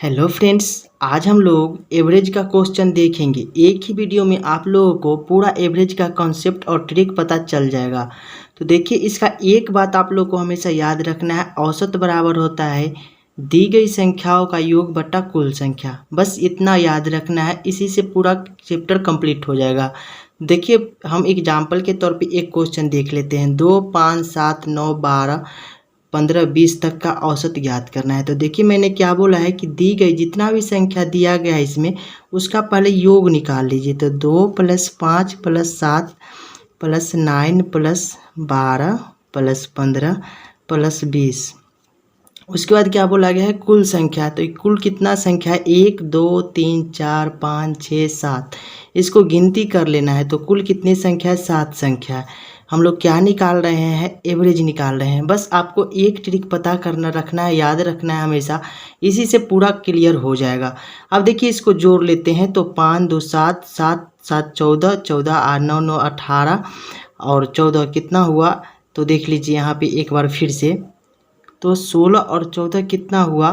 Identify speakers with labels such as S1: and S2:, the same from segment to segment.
S1: Hello friends, आज हम लोग एवरेज का क्वेश्चन देखेंगे। एक ही वीडियो में आप लोगों को पूरा एवरेज का कॉन्सेप्ट और ट्रिक पता चल जाएगा। तो देखिए, इसका एक बात आप लोग को हमेशा याद रखना है, औसत बराबर होता है दी गई संख्याओं का योग बटा कुल संख्या। बस इतना याद रखना है, इसी से पूरा चैप्टर कंप्लीट हो जाएगा। देखिए, हम एग्जाम्पल के तौर पे एक क्वेश्चन देख लेते हैं। 2, 5, 7, 9, 12, 15, 20 तक का औसत ज्ञात करना है। तो देखिए, मैंने क्या बोला है कि दी गई जितना भी संख्या दिया गया है इसमें, उसका पहले योग निकाल लीजिए। तो 2 + 5 + 7 + 9 + 12 + 15 + 20। उसके बाद क्या बोला गया है, कुल संख्या। तो कुल कितना संख्या है, 1 2 3 4 5 6 7। इसको गिनती कर लेना है। तो कुल कितनी संख्या है, 7 संख्या है। हम लोग क्या निकाल रहे हैं, एवरेज निकाल रहे हैं। बस आपको एक ट्रिक पता करना रखना है, याद रखना है हमेशा, इसी से पूरा क्लियर हो जाएगा। अब देखिए, इसको जोड़ लेते हैं। तो 5 2 7 7 7 14 14 8 9 9 18 और 14 कितना हुआ। तो देख लीजिए यहाँ पे एक बार फिर से। तो 16 और 14 कितना हुआ,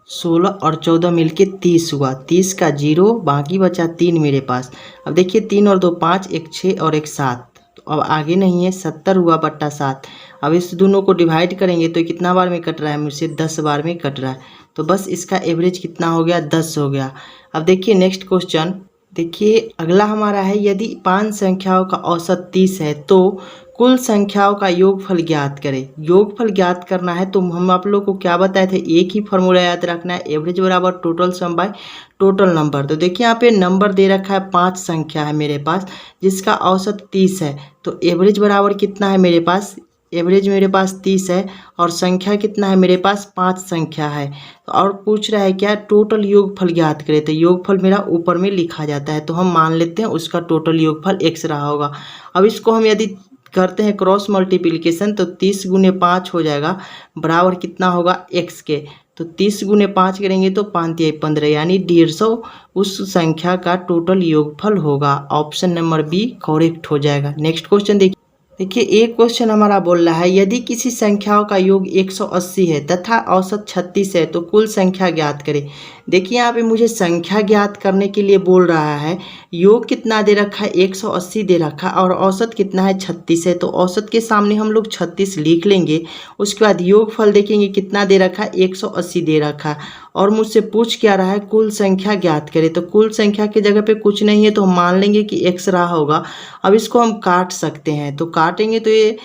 S1: 16 और 14 मिलके 30 हुआ। 30 का 0, बाकी बचा 3 मेरे पास। अब देखिए, 3 और 2 5, एक 6 और एक 7। तो अब आगे नहीं है, 70 हुआ बट्टा 7। अब इस दोनों को डिवाइड करेंगे तो कितना बार में कट रहा है, मुझसे 10 बार में कट रहा है। तो बस इसका एवरेज कितना हो गया, 10 हो गया। अब देखिए नेक्स्ट क्वेश्चन। देखिए अगला हमारा है, यदि 5 संख्याओं का औसत 30 है तो कुल संख्याओं का योगफल ज्ञात करें। योगफल ज्ञात करना है तो हम आप लोग को क्या बताए थे, एक ही फॉर्मूला याद रखना है, एवरेज बराबर total sum by total number. तो देखिए यहाँ पे नंबर दे रखा है, 5 संख्या है मेरे पास जिसका औसत 30 है। तो एवरेज बराबर कितना है मेरे पास, एवरेज मेरे पास 30 है और संख्या कितना है मेरे पास, 5 संख्या है। और पूछ रहा है क्या, टोटल योगफल ज्ञात करें। तो योगफल मेरा ऊपर में लिखा जाता है, तो हम मान लेते हैं उसका टोटल योगफल x रहा होगा। अब इसको हम यदि करते हैं क्रॉस मल्टीप्लिकेशन, तो 30 × 5 हो जाएगा, बराबर कितना होगा x के। तो 30 × 5 करेंगे तो 5 × 15, यानी 150 उस संख्या का टोटल योगफल होगा। ऑप्शन नंबर बी करेक्ट हो जाएगा। नेक्स्ट क्वेश्चन देखिए। देखिए एक क्वेश्चन हमारा बोल रहा है, यदि किसी संख्याओं का योग 180 है तथा औसत 36 है तो कुल संख्या ज्ञात करें। देखिए यहाँ पे मुझे संख्या ज्ञात करने के लिए बोल रहा है, योग कितना दे रखा है, 180 दे रखा है और औसत कितना है, 36 है। तो औसत के सामने हम लोग 36 लिख लेंगे। उसके बाद योगफल देखेंगे कितना दे रखा है, 180 दे रखा है और मुझसे पूछ क्या रहा है, कुल संख्या ज्ञात करें। तो कुल संख्या की जगह पे कुछ नहीं है तो हम मान लेंगे कि x रहा होगा। अब इसको हम काट सकते हैं, तो काटेंगे तो ये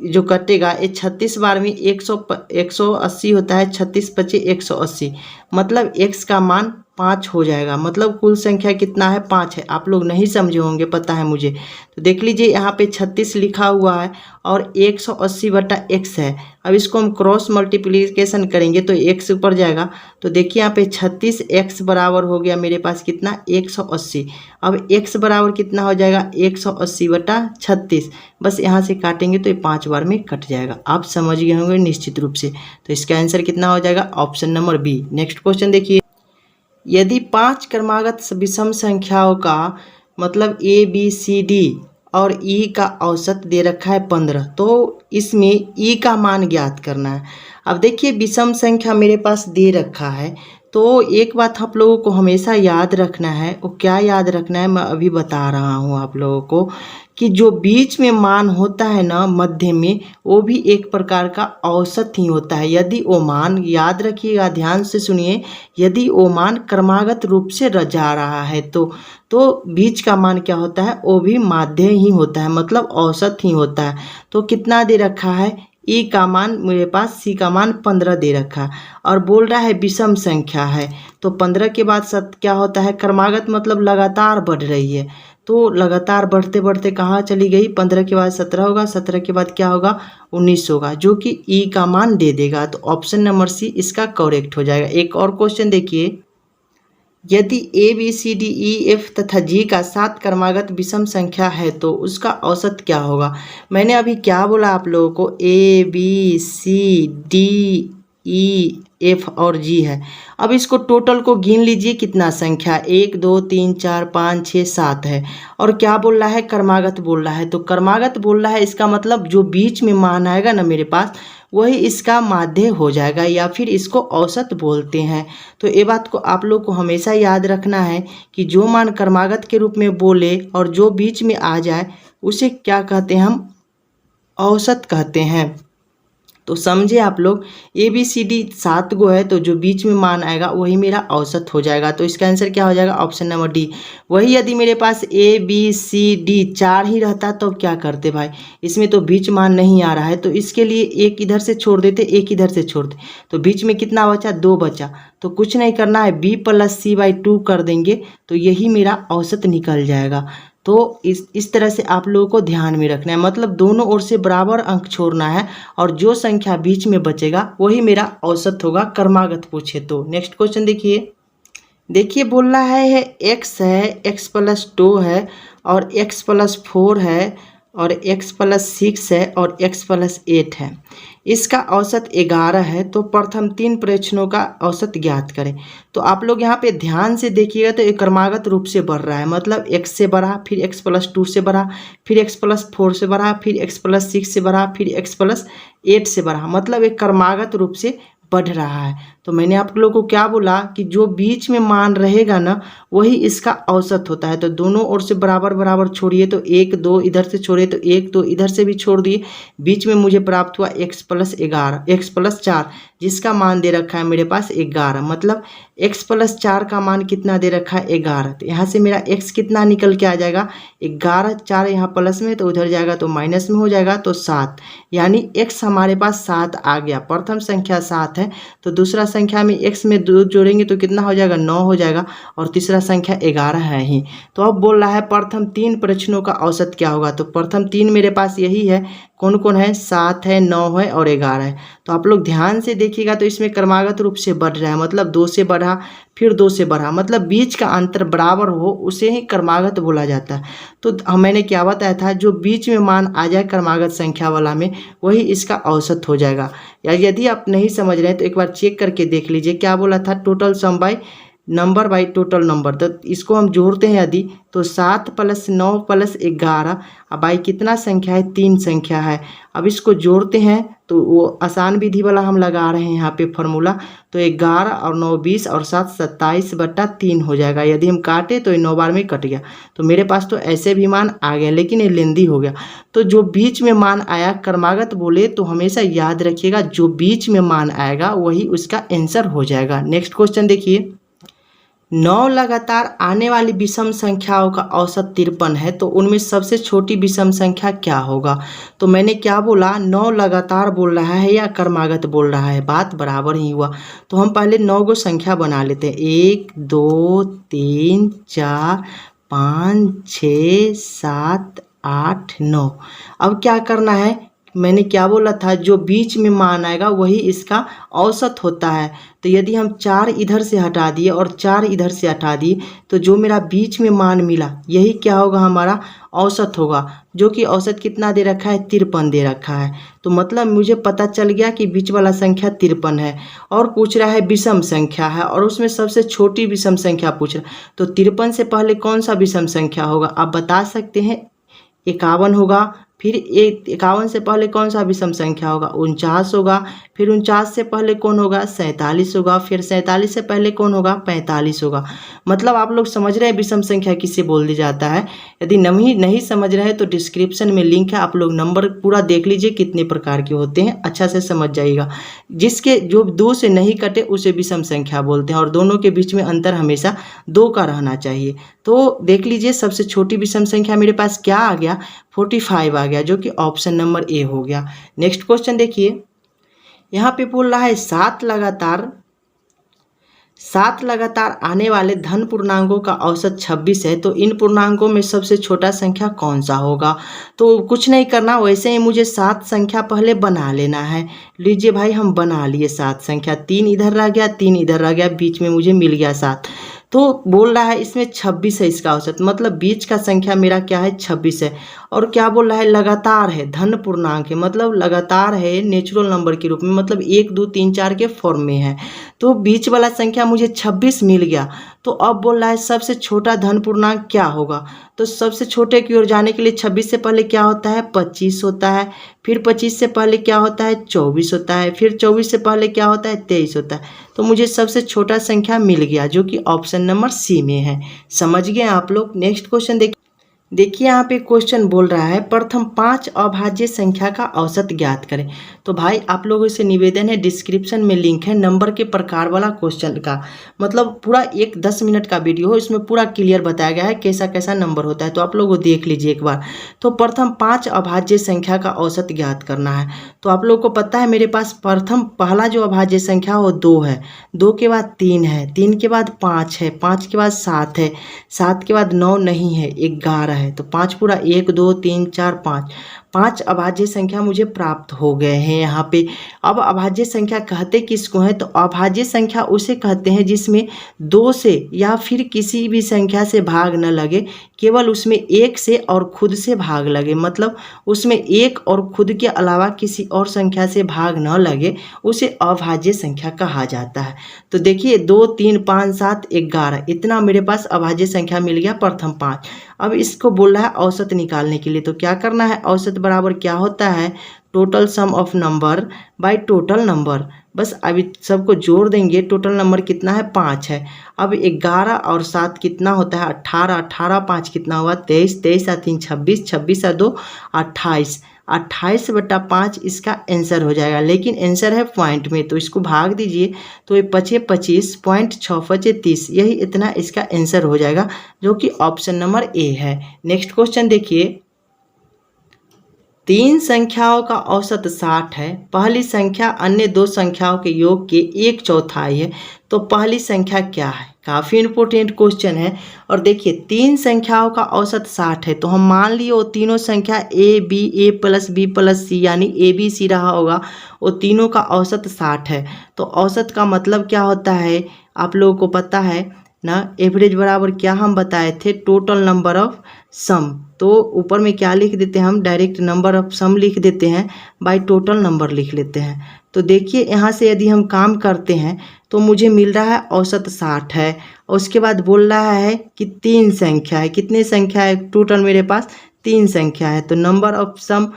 S1: जो कटेगा, ये 36 बार में 180 होता है, 36 × 5 180, मतलब x का मान 5 हो जाएगा। मतलब कुल संख्या कितना है, 5 है। आप लोग नहीं समझे होंगे, पता है मुझे। तो देख लीजिए यहाँ पे 36 लिखा हुआ है और 180 बटा x है। अब इसको हम क्रॉस मल्टीप्लिकेशन करेंगे तो x ऊपर जाएगा। तो देखिए यहाँ पे 36x बराबर हो गया मेरे पास कितना, 180। अब x बराबर कितना हो जाएगा, 180 बटा 36। बस यहाँ से काटेंगे तो ये 5 बार में कट जाएगा। आप समझ गए होंगे निश्चित रूप से। तो इसका आंसर कितना हो जाएगा, option number B. Next question देखिए। यदि 5 क्रमागत विषम संख्याओं का मतलब ए बी सी डी और ई का औसत दे रखा है 15, तो इसमें ई का मान ज्ञात करना है। अब देखिए, विषम संख्या मेरे पास दे रखा है, तो एक बात आप लोगों को हमेशा याद रखना है। वो क्या याद रखना है, मैं अभी बता रहा हूँ आप लोगों को, कि जो बीच में मान होता है ना, मध्य में, वो भी एक प्रकार का औसत ही होता है। यदि वो मान, याद रखिएगा, ध्यान से सुनिए, यदि वो मान क्रमागत रूप से जा रहा है तो बीच का मान क्या होता है, वो भी माध्य ही होता है, मतलब औसत ही होता है। तो कितना दे रखा है, ई का मान मेरे पास, सी का मान 15 दे रखा है और बोल रहा है विषम संख्या है। तो 15 के बाद क्या होता है, क्रमागत मतलब लगातार बढ़ रही है। तो लगातार बढ़ते बढ़ते कहाँ चली गई, 15 के बाद 17 होगा, 17 के बाद क्या होगा, 19 होगा, जो कि ई का मान दे देगा। तो ऑप्शन नंबर सी इसका करेक्ट हो जाएगा। एक और क्वेश्चन देखिए। यदि A B C D E F तथा जी का 7 क्रमागत विषम संख्या है तो उसका औसत क्या होगा। मैंने अभी क्या बोला आप लोगों को, A B C D E F और जी है। अब इसको टोटल को गिन लीजिए, कितना संख्या, 1 2 3 4 5 6 7 है। और क्या बोल रहा है, क्रमागत बोल रहा है। तो क्रमागत बोल रहा है, इसका मतलब जो बीच में मान आएगा ना मेरे पास, वही इसका माध्य हो जाएगा या फिर इसको औसत बोलते हैं। तो ये बात को आप लोग को हमेशा याद रखना है कि जो मान क्रमागत के रूप में बोले और जो बीच में आ जाए उसे क्या कहते हैं, हम औसत कहते हैं। तो समझे आप लोग, ABCD 7 गो है, तो जो बीच में मान आएगा वही मेरा औसत हो जाएगा। तो इसका आंसर क्या हो जाएगा, ऑप्शन नंबर डी। वही यदि मेरे पास ABCD 4 ही रहता तो क्या करते भाई, इसमें तो बीच मान नहीं आ रहा है, तो इसके लिए एक इधर से छोड़ देते, एक इधर से छोड़ दे, तो बीच में कितना बचा, 2 बचा। तो कुछ नहीं करना है, B + C/2 कर देंगे तो यही मेरा औसत निकल जाएगा। तो इस तरह से आप लोगों को ध्यान में रखना है, मतलब दोनों ओर से बराबर अंक छोड़ना है और जो संख्या बीच में बचेगा वही मेरा औसत होगा, क्रमागत पूछे तो। नेक्स्ट क्वेश्चन देखिए बोल रहा है x है, x + 2 है और x + 4 है और x + 6 है और x + 8 है। इसका औसत 11 है। तो प्रथम 3 प्रश्नों का औसत ज्ञात करें। तो आप लोग यहाँ पे ध्यान से देखिएगा तो एक क्रमागत रूप से बढ़ रहा है, मतलब x से बढ़ा, फिर x + 2 से बढ़ा, फिर x + 4 से बढ़ा, फिर x + 6 से बढ़ा, फिर x + 8 से बढ़ा, मतलब एक क्रमागत रूप से बढ़ रहा है। तो मैंने आप लोगों को क्या बोला कि जो बीच में मान रहेगा ना वही इसका औसत होता है। तो दोनों ओर से बराबर बराबर छोड़िए, तो 1 2 इधर से छोड़िए तो 1 2 इधर से भी छोड़ दिए, बीच में मुझे प्राप्त हुआ x + 11, x + 4, जिसका मान दे रखा है मेरे पास 11, मतलब x + 4 का मान कितना दे रखा है, 11। तो यहाँ से मेरा x कितना निकल के आ जाएगा, 11, 4 यहाँ प्लस में तो उधर जाएगा तो माइनस में हो जाएगा, तो 7, यानी x हमारे पास 7 आ गया। प्रथम संख्या 7 है तो दूसरा संख्या में x में 2 जोड़ेंगे तो कितना हो जाएगा, 9 हो जाएगा, और तीसरा संख्या 11 है ही। तो अब बोल रहा है प्रथम 3 प्रश्नों का औसत क्या होगा। तो प्रथम 3 मेरे पास यही है, कौन कौन है, 7 है, 9 है और 11 है। तो आप लोग ध्यान से देखिएगा तो इसमें क्रमागत रूप से बढ़ रहा है, मतलब 2 से बढ़ा फिर 2 से बढ़ा, मतलब बीच का अंतर बराबर हो उसे ही क्रमागत बोला जाता है। तो मैंने क्या बताया था, जो बीच में मान आ जाए क्रमागत संख्या वाला में वही इसका औसत हो जाएगा। या यदि आप नहीं समझ रहे हैं तो एक बार चेक करके देख लीजिए, क्या बोला था, total sum by number by total number. तो इसको हम जोड़ते हैं यदि, तो 7 + 9 + 11, अब बाई कितना संख्या है, 3 संख्या है। अब इसको जोड़ते हैं तो वो आसान विधि वाला हम लगा रहे हैं यहाँ पे फॉर्मूला, तो 11 और 9 20 और 7 27/3 हो जाएगा। यदि हम काटे तो ये 9 बार में कट गया, तो मेरे पास तो ऐसे भी मान आ गया, लेकिन ये लेंदी हो गया। तो जो बीच में मान आया क्रमागत बोले तो हमेशा याद रखिएगा, जो बीच में मान आएगा वही उसका आंसर हो जाएगा। नेक्स्ट क्वेश्चन देखिए, 9 लगातार आने वाली विषम संख्याओं का औसत 53 है, तो उनमें सबसे छोटी विषम संख्या क्या होगा। तो मैंने क्या बोला, 9 लगातार बोल रहा है या क्रमागत बोल रहा है, बात बराबर ही हुआ। तो हम पहले 9 को संख्या बना लेते हैं, 1 2 3 4 5 6 7 8 9। अब क्या करना है, मैंने क्या बोला था, जो बीच में मान आएगा वही इसका औसत होता है। तो यदि हम 4 इधर से हटा दिए और 4 इधर से हटा दिए तो जो मेरा बीच में मान मिला यही क्या होगा, हमारा औसत होगा, जो कि औसत कितना दे रखा है, 53 दे रखा है। तो मतलब मुझे पता चल गया कि बीच वाला संख्या 53 है। और पूछ रहा है विषम संख्या है और उसमें सबसे छोटी विषम संख्या पूछ रहा है, तो 53 से पहले कौन सा विषम संख्या होगा, आप बता सकते हैं, 51 होगा। फिर 51 से पहले कौन सा विषम संख्या होगा, 49 होगा। फिर 49 से पहले कौन होगा, 47 होगा। फिर 47 से पहले कौन होगा, 45 होगा। मतलब आप लोग समझ रहे हैं विषम संख्या किसे बोल दिया जाता है। यदि नहीं समझ रहे हैं तो डिस्क्रिप्शन में लिंक है, आप लोग नंबर पूरा देख लीजिए कितने प्रकार के होते हैं, अच्छा से समझ जाइएगा। जिसके जो 2 से नहीं कटे उसे विषम संख्या बोलते हैं, और दोनों के बीच में अंतर हमेशा 2 का रहना चाहिए। तो देख लीजिए सबसे छोटी विषम संख्या मेरे पास क्या आ गया, 45 आ गया, जो कि ऑप्शन नंबर ए हो गया। नेक्स्ट क्वेश्चन देखिए, यहाँ पे बोल रहा है 7 लगातार आने वाले धन पूर्णांकों का औसत 26 है, तो इन पूर्णांकों में सबसे छोटा संख्या कौन सा होगा। तो कुछ नहीं करना, वैसे ही मुझे 7 संख्या पहले बना लेना है। लीजिए भाई, हम बना लिए 7 संख्या, 3 इधर रह गया, 3 इधर रह गया, बीच में मुझे मिल गया 7। तो बोल रहा है इसमें 26 है इसका औसत, मतलब बीच का संख्या मेरा क्या है, 26 है। और क्या बोल रहा है, लगातार है, धन पूर्णांक है, मतलब लगातार है नेचुरल नंबर के रूप में, मतलब 1 2 3 4 के फॉर्म में है। तो बीच वाला संख्या मुझे 26 मिल गया। तो अब बोल रहा है सबसे छोटा धन पूर्णांक क्या होगा। तो सबसे छोटे की ओर जाने के लिए 26 से पहले क्या होता है, 25 होता है। फिर 25 से पहले क्या होता है, 24 होता है। फिर 24 से पहले क्या होता है, 23 होता है। तो मुझे सबसे छोटा संख्या मिल गया, जो कि ऑप्शन नंबर सी में है। समझ गए आप लोग। नेक्स्ट क्वेश्चन देखिए यहाँ पे क्वेश्चन बोल रहा है प्रथम 5 अभाज्य संख्या का औसत ज्ञात करें। तो भाई आप लोगों से निवेदन है, डिस्क्रिप्शन में लिंक है नंबर के प्रकार वाला क्वेश्चन का, मतलब पूरा एक 10 मिनट का वीडियो हो, इसमें पूरा क्लियर बताया गया है कैसा कैसा नंबर होता है। तो आप लोगों को देख लीजिए एक बार। तो प्रथम 5 अभाज्य संख्या का औसत ज्ञात करना है। तो आप लोगों को पता है मेरे पास प्रथम पहला जो अभाज्य संख्या वो 2 है, 2 के बाद 3 है, 3 के बाद 5 है, 5 के बाद 7 है, 7 के बाद 9 नहीं है, 11 है। तो 5 पूरा 1 2 3 4 5, 5 अभाज्य संख्या मुझे प्राप्त हो गए हैं यहाँ पे। अब अभाज्य संख्या कहते किसको है, तो अभाज्य संख्या उसे कहते हैं जिसमें 2 से या फिर किसी भी संख्या से भाग न लगे, केवल उसमें 1 से और खुद से भाग लगे, मतलब उसमें 1 और खुद के अलावा किसी और संख्या से भाग न लगे, उसे अभाज्य संख्या कहा जाता है। तो देखिए 2 3 5 7 11 इतना मेरे पास अभाज्य संख्या मिल गया प्रथम 5। अब इसको बोल रहा है औसत निकालने के लिए। तो क्या करना है, औसत बराबर क्या होता है, total sum of number by total number. बस अभी सबको जोड़ देंगे, टोटल नंबर कितना है, 5 है। अब 11 और 7 कितना होता है, 18, 18 5 कितना हुआ, 23, 23 और 3 26, 26 और 2 28, 28/5 इसका आंसर हो जाएगा। लेकिन आंसर है पॉइंट में, तो इसको भाग दीजिए तो ये 25 25 पॉइंट 6 25 30, यही इतना इसका आंसर हो जाएगा, जो कि ऑप्शन नंबर ए है। नेक्स्ट क्वेश्चन देखिए, 3 संख्याओं का औसत 60 है। पहली संख्या अन्य 2 संख्याओं के योग के 1/4 है। तो पहली संख्या क्या है, काफ़ी इंपॉर्टेंट क्वेश्चन है। और देखिए 3 संख्याओं का औसत 60 है, तो हम मान लिए वो तीनों संख्या ए प्लस बी प्लस सी यानी ए बी सी रहा होगा, वो तीनों का औसत 60 है। तो औसत का मतलब क्या होता है, आप लोगों को पता है ना, एवरेज बराबर क्या हम बताए थे, टोटल नंबर ऑफ सम। तो ऊपर में क्या लिख देते हैं हम, डायरेक्ट नंबर ऑफ सम लिख देते हैं, बाय टोटल नंबर लिख लेते हैं। तो देखिए यहाँ से यदि हम काम करते हैं तो मुझे मिल रहा है औसत 60 है। और उसके बाद बोल रहा है कि 3 संख्या है, कितने संख्या है, टोटल मेरे पास 3 संख्या है। तो number of sum,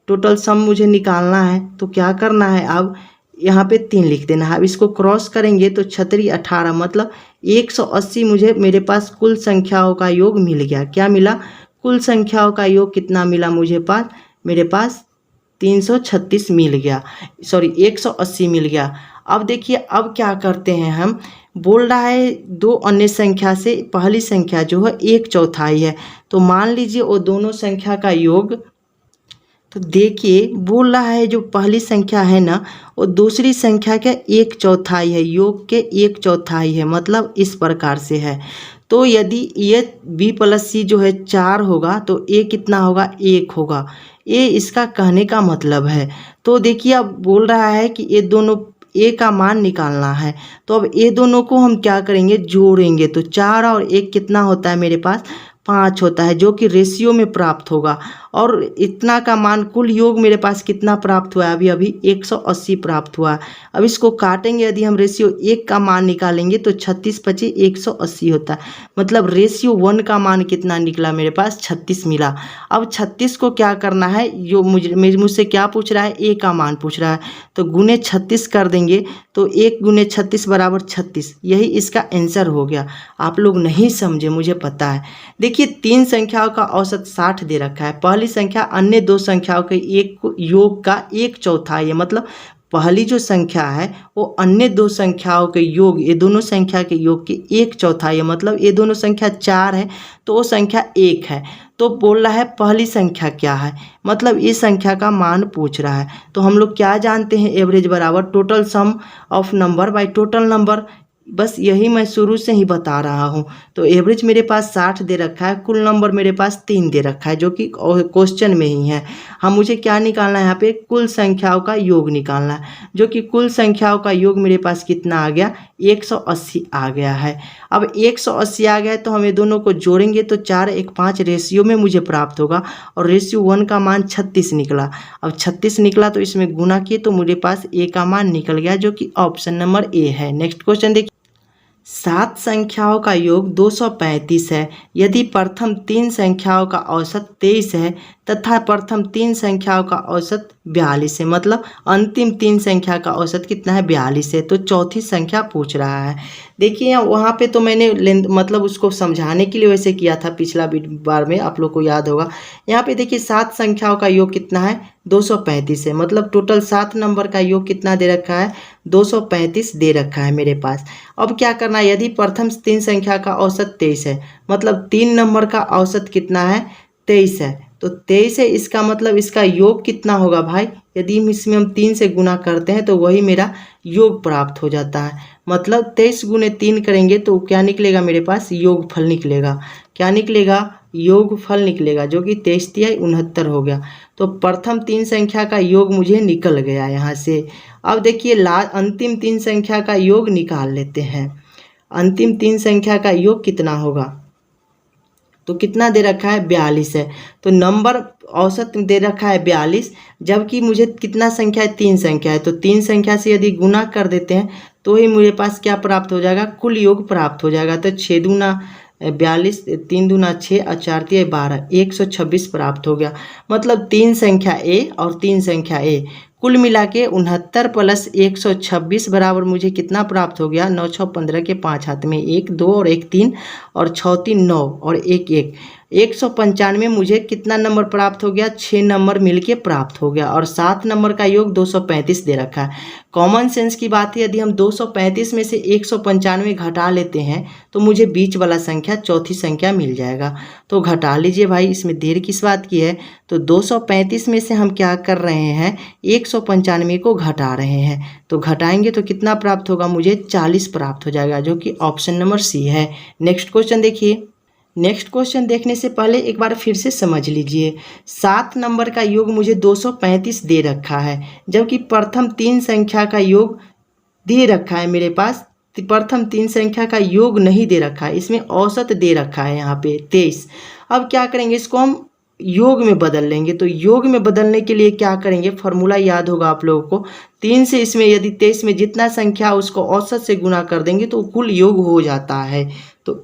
S1: total sum मुझे निकालना है। तो क्या करना है, अब यहाँ पे 3 लिख देना है। अब इसको क्रॉस करेंगे तो 36 18, मतलब 180 मुझे मेरे पास कुल संख्याओं का योग मिल गया। क्या मिला, कुल संख्याओं का योग कितना मिला मेरे पास 336 मिल गया, सॉरी 180 मिल गया। अब देखिए अब क्या करते हैं हम, बोल रहा है 2 अन्य संख्या से पहली संख्या जो है 1/4 है। तो मान लीजिए वो दोनों संख्या का योग, तो देखिए बोल रहा है जो पहली संख्या है ना, वो दूसरी संख्या के 1/4 है, योग के 1/4 है, मतलब इस प्रकार से है। तो यदि ये b प्लस सी जो है 4 होगा तो a कितना होगा, 1 होगा। ये इसका कहने का मतलब है। तो देखिए अब बोल रहा है कि ये दोनों a का मान निकालना है। तो अब ये दोनों को हम क्या करेंगे, जोड़ेंगे। तो 4 और 1 कितना होता है मेरे पास, 5 होता है, जो कि रेशियो में प्राप्त होगा। और इतना का मान कुल योग मेरे पास कितना प्राप्त हुआ है, अभी अभी 180 प्राप्त हुआ है। अब इसको काटेंगे, यदि हम रेशियो 1 का मान निकालेंगे तो 36 25 180 होता है, मतलब रेशियो 1 का मान कितना निकला, मेरे पास 36 मिला। अब 36 को क्या करना है, जो मुझसे क्या पूछ रहा है, ए का मान पूछ रहा है। तो गुने 36 कर देंगे, तो 1 गुने 36 बराबर 36, यही इसका आंसर हो गया। आप लोग नहीं समझे, मुझे पता है। देखिए 3 संख्याओं का औसत 60 दे रखा है। पहली संख्या अन्य 2 संख्याओं के एक योग का 1/4 है, मतलब पहली जो संख्या है वो अन्य 2 संख्याओं के योग, ये दोनों संख्या के योग के 1/4 है, मतलब ये दोनों संख्या 4 है तो वो संख्या 1 है। तो बोल रहा है पहली संख्या क्या है, मतलब इस संख्या का मान पूछ रहा है। तो हम लोग क्या जानते हैं, एवरेज बराबर total sum of number by total number. बस यही मैं शुरू से ही बता रहा हूँ। तो एवरेज मेरे पास 60 दे रखा है, कुल नंबर मेरे पास 3 दे रखा है जो कि क्वेश्चन में ही है। हम मुझे क्या निकालना है यहाँ पे, कुल संख्याओं का योग निकालना है, जो कि कुल संख्याओं का योग मेरे पास कितना आ गया, 180 आ गया है। अब 180 आ गया है तो हम ये दोनों को जोड़ेंगे तो 4 1 5 रेशियो में मुझे प्राप्त होगा और रेशियो 1 का मान 36 निकला। अब 36 निकला तो इसमें गुना किए तो मेरे पास ए का मान निकल गया, जो कि ऑप्शन नंबर ए है। नेक्स्ट क्वेश्चन देखिए, 7 संख्याओं का योग 235 है यदि प्रथम 3 संख्याओं का औसत 23 है तथा प्रथम 3 संख्याओं का औसत 42 है। मतलब अंतिम 3 संख्या का औसत कितना है, 42 है। तो चौथी संख्या पूछ रहा है। देखिए वहाँ पे तो मैंने मतलब उसको समझाने के लिए वैसे किया था पिछला बार में, आप लोग को याद होगा। यहाँ पे देखिए 7 संख्याओं का योग कितना है, 235 है। मतलब टोटल 7 नंबर का योग कितना दे रखा है, 235 दे रखा है मेरे पास। अब क्या करना है, यदि प्रथम 3 संख्या का औसत 23 है, मतलब 3 नंबर का औसत कितना है, 23 है। तो 23 है, इसका मतलब इसका योग कितना होगा भाई, यदि इसमें हम 3 से गुना करते हैं तो वही मेरा योग प्राप्त हो जाता है। मतलब 23 गुने 3 करेंगे तो क्या निकलेगा, मेरे पास योगफल निकलेगा। क्या निकलेगा, योगफल निकलेगा, जो कि 23 तिहाई 69 हो गया। तो प्रथम 3 संख्या का योग मुझे निकल गया यहाँ से। अब देखिए अंतिम 3 संख्या का योग निकाल लेते हैं। अंतिम 3 संख्या का योग कितना होगा, तो कितना दे रखा है, 42 है। तो नंबर औसत दे रखा है 42, जबकि मुझे कितना संख्या है, 3 संख्या है। तो 3 संख्या से यदि गुना कर देते हैं तो ही मेरे पास क्या प्राप्त हो जाएगा, कुल योग प्राप्त हो जाएगा। तो 6 दूना 42, 3 दूना 6 और 4 तिहाई 12, 126 प्राप्त हो गया। मतलब 3 संख्या ए और 3 संख्या ए कुल मिला के 69 प्लस 126 बराबर मुझे कितना प्राप्त हो गया, 9 6 15 के 5 हाथ में 1 2 और 1 3 और 6 3 9 और 1 1, 195 मुझे कितना नंबर प्राप्त हो गया, 6 नंबर मिलके प्राप्त हो गया। और 7 नंबर का योग 235 दे रखा है। कॉमन सेंस की बात है, यदि हम 235 में से 195 घटा लेते हैं तो मुझे बीच वाला संख्या चौथी संख्या मिल जाएगा। तो घटा लीजिए भाई, इसमें देर किस बात की है। तो 235 में से हम क्या कर रहे हैं, 195 को घटा रहे हैं। तो घटाएंगे तो कितना प्राप्त होगा, मुझे 40 प्राप्त हो जाएगा, जो कि ऑप्शन नंबर सी है। नेक्स्ट क्वेश्चन देखिए। नेक्स्ट क्वेश्चन देखने से पहले एक बार फिर से समझ लीजिए। 7 नंबर का योग मुझे 235 दे रखा है, जबकि प्रथम 3 संख्या का योग दे रखा है मेरे पास। प्रथम 3 संख्या का योग नहीं दे रखा है, इसमें औसत दे रखा है यहाँ पे 23। अब क्या करेंगे, इसको हम योग में बदल लेंगे। तो योग में बदलने के लिए क्या करेंगे, फॉर्मूला याद होगा आप लोगों को। 3 से इसमें यदि 23 में जितना संख्या उसको औसत से गुना कर देंगे तो कुल योग हो जाता है। तो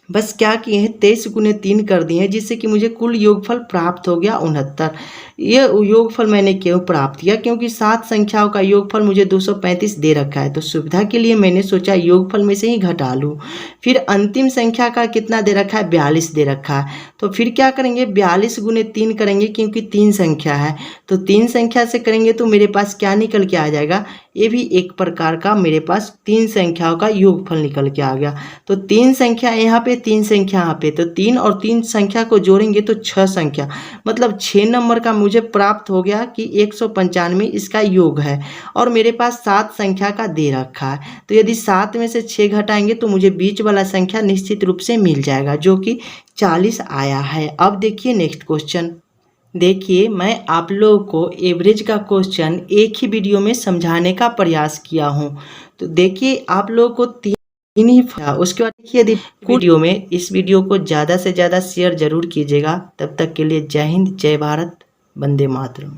S1: बस क्या किए हैं, 23 गुने 3 कर दिए हैं, जिससे कि मुझे कुल योगफल प्राप्त हो गया 69। ये योगफल मैंने क्यों प्राप्त किया, क्योंकि 7 संख्याओं का योगफल मुझे 235 दे रखा है। तो सुविधा के लिए मैंने सोचा योगफल में से ही घटा लूँ। फिर अंतिम संख्या का कितना दे रखा है, 42 दे रखा है। तो फिर क्या करेंगे, 42 गुने 3 करेंगे, क्योंकि 3 संख्या है। तो 3 संख्या से करेंगे तो मेरे पास क्या निकल के आ जाएगा, ये भी एक प्रकार का मेरे पास 3 संख्याओं का योगफल निकल के आ गया। तो 3 संख्या यहाँ पे, 3 संख्या यहाँ पे, तो 3 और 3 संख्या को जोड़ेंगे तो 6 संख्या, मतलब 6 नंबर का मुझे प्राप्त हो गया कि 195 इसका योग है। और मेरे पास 7 संख्या का दे रखा है। तो यदि 7 में से 6 घटाएंगे तो मुझे बीच वाला संख्या निश्चित रूप से मिल जाएगा, जो कि 40 आया है। अब देखिए नेक्स्ट क्वेश्चन। देखिए मैं आप लोगों को एवरेज का क्वेश्चन एक ही वीडियो में समझाने का प्रयास किया हूँ। तो देखिए आप लोगों को तीन ही उसके बाद देखिए यदि वीडियो में इस वीडियो को ज़्यादा से ज़्यादा शेयर जरूर कीजिएगा। तब तक के लिए जय हिंद, जय भारत, वंदे मातरम।